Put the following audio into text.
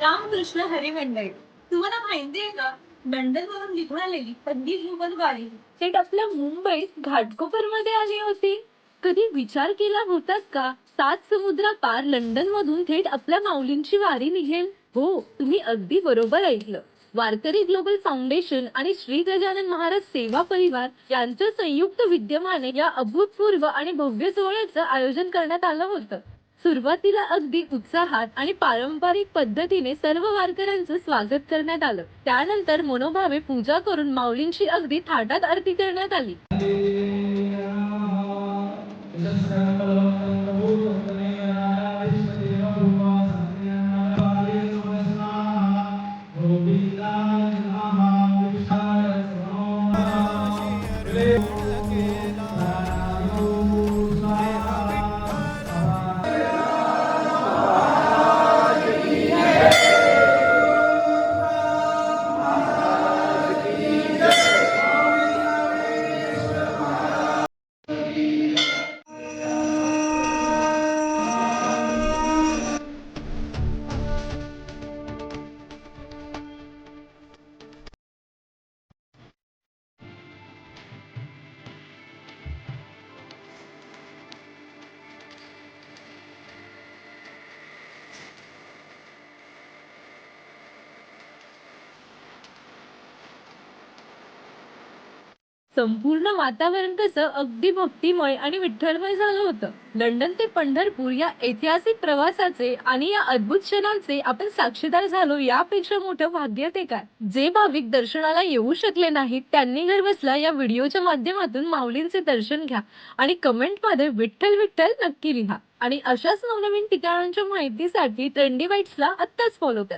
रामकृष्ण हरी मंडळी, तुम्हाला माहितीये का? लंडन वरून निघून आलेली पहिली ह्युमन गाडी थेट आपल्या मुंबईत घाटकोपर मध्ये आली होती. कधी विचार केला होतात का 7 समुद्र पार लंडन मधून थेट आपल्या माऊलींची वारी निघेल? हो, तुम्ही अगदी बरोबर ऐकलं. वारकरी ग्लोबल फाउंडेशन आणि श्री गजानन महाराज सेवा परिवार यांच्या संयुक्त विद्यमाने या अभूतपूर्व आणि भव्य सोहळ्याचं आयोजन करण्यात आलं होतं. सुरुवातीला अगदी उत्साहात आणि पारंपरिक पद्धतीने सर्व वारकऱ्यांचं स्वागत करण्यात आलं. त्यानंतर मनोभावे पूजा करून माऊलींची अगदी थाटात आरती करण्यात आली. संपूर्ण वातावरण कसं अगदी भक्तिमय आणि विठ्ठलमय झालं होतं. लंडन ते पंढरपूर या ऐतिहासिक प्रवासाचे आणि या अद्भुत क्षणांचे आपण साक्षीदार झालो, यापेक्षा मोठं भाग्य ते काय. जे भाविक दर्शनाला येऊ शकले नाहीत त्यांनी घर बसल्या या व्हिडिओच्या माध्यमातून माऊलींचे दर्शन घ्या आणि कमेंट मध्ये विठ्ठल विठ्ठल नक्की लिहा. आणि अशाच नवनवीन ठिकाणांच्या माहितीसाठी ट्रेंडी बाईट्सला आत्ताच फॉलो करा.